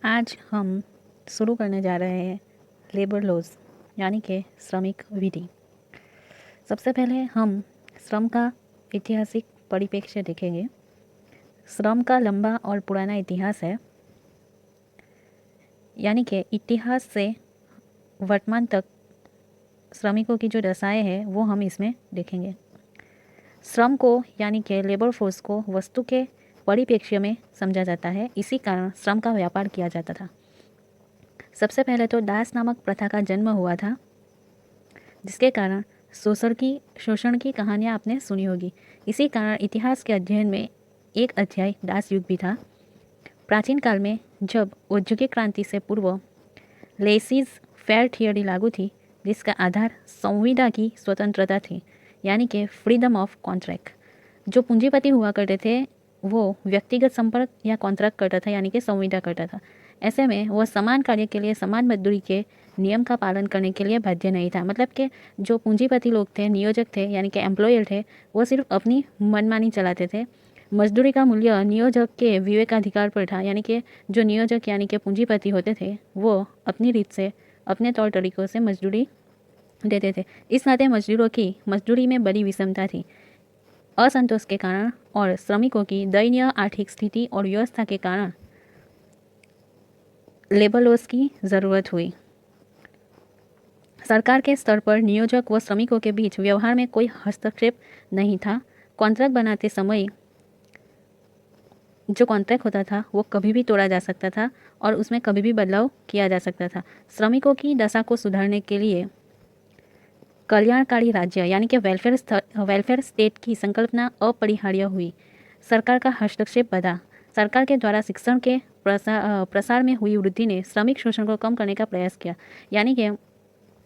आज हम शुरू करने जा रहे हैं लेबर लॉज यानी कि श्रमिक विधि। सबसे पहले हम श्रम का ऐतिहासिक परिप्रेक्ष्य देखेंगे। श्रम का लंबा और पुराना इतिहास है, यानी कि इतिहास से वर्तमान तक श्रमिकों की जो दशाएं हैं वो हम इसमें देखेंगे। श्रम को यानी कि लेबर फोर्स को वस्तु के परिप्रेक्ष्य में समझा जाता है, इसी कारण श्रम का व्यापार किया जाता था। सबसे पहले तो दास नामक प्रथा का जन्म हुआ था, जिसके कारण शोषण की कहानियाँ आपने सुनी होगी। इसी कारण इतिहास के अध्ययन में एक अध्याय दास युग भी था। प्राचीन काल में जब औद्योगिक क्रांति से पूर्व लेसीज फेयर थियोरी लागू थी, जिसका आधार संविदा की स्वतंत्रता थी, यानी कि फ्रीडम ऑफ कॉन्ट्रैक्ट। जो पूंजीपति हुआ करते थे वो व्यक्तिगत संपर्क या कॉन्ट्रैक्ट करता था, यानी कि संविदा करता था। ऐसे में वह समान कार्य के लिए समान मजदूरी के नियम का पालन करने के लिए बाध्य नहीं था। मतलब कि जो पूंजीपति लोग थे, नियोजक थे, यानी कि एम्प्लॉयर थे, वो सिर्फ अपनी मनमानी चलाते थे। मजदूरी का मूल्य नियोजक के विवेकाधिकार पर था, यानी कि जो नियोजक यानी कि पूंजीपति होते थे वो अपनी रीत से, अपने तौर तरीकों से मजदूरी देते थे। इस नाते मजदूरों की मजदूरी में बड़ी विषमता थी। असंतोष के कारण और श्रमिकों की दयनीय आर्थिक स्थिति और व्यवस्था के कारण लेबर लॉज की ज़रूरत हुई। सरकार के स्तर पर नियोजक व श्रमिकों के बीच व्यवहार में कोई हस्तक्षेप नहीं था। कॉन्ट्रैक्ट बनाते समय जो कॉन्ट्रैक्ट होता था वो कभी भी तोड़ा जा सकता था और उसमें कभी भी बदलाव किया जा सकता था। श्रमिकों की दशा को सुधारने के लिए कल्याणकारी राज्य यानी कि वेलफेयर स्टेट की संकल्पना अपरिहार्य हुई। सरकार का हस्तक्षेप बढ़ा। सरकार के द्वारा शिक्षण के प्रसार में हुई वृद्धि ने श्रमिक शोषण को कम करने का प्रयास किया। यानी कि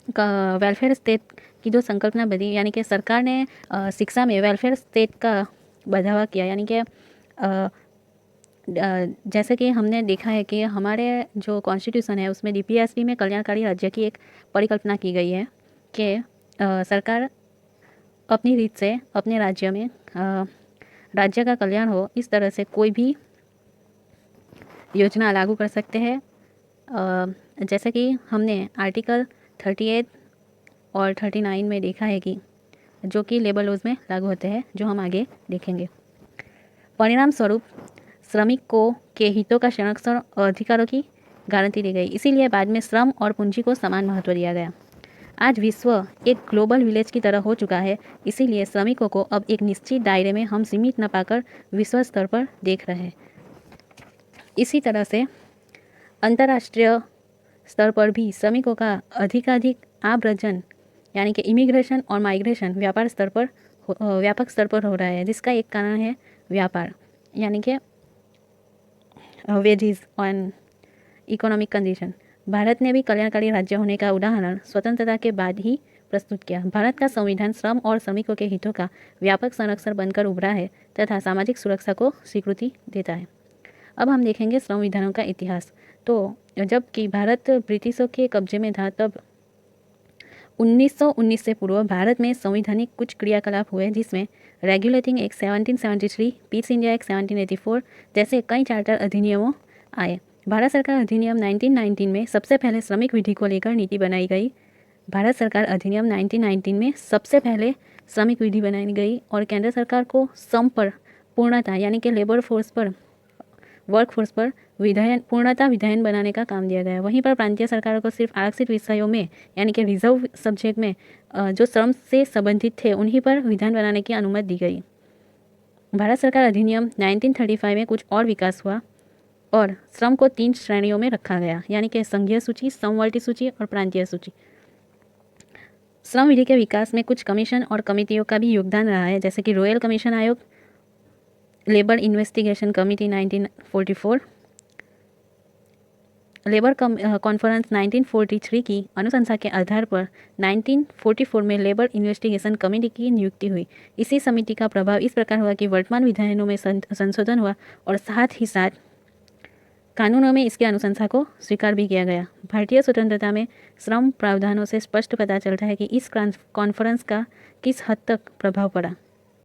वेलफेयर स्टेट की जो संकल्पना बनी, यानी कि सरकार ने शिक्षा में वेलफेयर स्टेट का बढ़ावा किया। यानी कि जैसे कि हमने देखा है कि हमारे जो कॉन्स्टिट्यूशन है उसमें डीपीएसपी में कल्याणकारी राज्य की एक परिकल्पना की गई है कि सरकार अपनी रीत से अपने राज्य में राज्य का कल्याण हो, इस तरह से कोई भी योजना लागू कर सकते हैं। जैसे कि हमने आर्टिकल 38 और 39 में देखा है कि जो कि लेबर लॉज में लागू होते हैं, जो हम आगे देखेंगे। परिणाम स्वरूप श्रमिकों के हितों का संरक्षण और अधिकारों की गारंटी दी गई। इसीलिए बाद में श्रम और पूंजी को समान महत्व दिया गया। आज विश्व एक ग्लोबल विलेज की तरह हो चुका है, इसीलिए श्रमिकों को अब एक निश्चित दायरे में हम सीमित न पाकर विश्व स्तर पर देख रहे हैं। इसी तरह से अंतर्राष्ट्रीय स्तर पर भी श्रमिकों का अधिकाधिक आव्रजन यानी कि इमिग्रेशन और माइग्रेशन व्यापक स्तर पर हो रहा है, जिसका एक कारण है व्यापार यानी कि wages on economic condition. Bharat ने भी कल्याणकारी राज्य होने का उदाहरण स्वतंत्रता के बाद ही प्रस्तुत किया। भारत का संविधान श्रम और श्रमिकों के हितों का व्यापक संरक्षण बनकर उभरा है तथा सामाजिक सुरक्षा को स्वीकृति देता है। अब हम देखेंगे संविधानों का इतिहास। तो जबकि भारत ब्रिटिशों के कब्जे में था, तब 1919 से पूर्व भारत में संवैधानिक कुछ क्रियाकलाप हुए, जिसमें regulating act 1773, Pitt's India act 1784 जैसे कई चार्टर अधिनियमों आए। भारत सरकार अधिनियम 1919 में सबसे पहले श्रमिक विधि को लेकर नीति बनाई गई। भारत सरकार अधिनियम 1919 में सबसे पहले श्रमिक विधि बनाई गई और केंद्र सरकार को श्रम पर पूर्णता यानी कि लेबर फोर्स पर वर्कफोर्स पर पूर्णता विधायन बनाने का काम दिया गया। वहीं पर प्रांतीय सरकारों को सिर्फ आरक्षित विषयों में यानी कि रिजर्व सब्जेक्ट में जो श्रम से संबंधित थे उन्हीं पर विधान बनाने की अनुमति दी गई। भारत सरकार अधिनियम 1935 में कुछ और विकास हुआ और श्रम को 3 श्रेणियों में रखा गया, यानी कि संघीय सूची, समवर्ती सूची और प्रांतीय सूची। श्रम विधि के विकास में कुछ कमीशन और कमेटियों का भी योगदान रहा है, जैसे कि रॉयल कमीशन आयोग, labour investigation committee 1944, labour conference 1943 की अनुशंसा के आधार पर 1944 में लेबर इन्वेस्टिगेशन कमेटी की नियुक्ति हुई। इसी समिति का प्रभाव इस प्रकार हुआ कि वर्तमान विधायनों में संशोधन हुआ और साथ ही साथ कानूनों में इसकी अनुशंसा को स्वीकार भी किया गया। भारतीय स्वतंत्रता में श्रम प्रावधानों से स्पष्ट पता चलता है कि इस कॉन्फ्रेंस का किस हद तक प्रभाव पड़ा।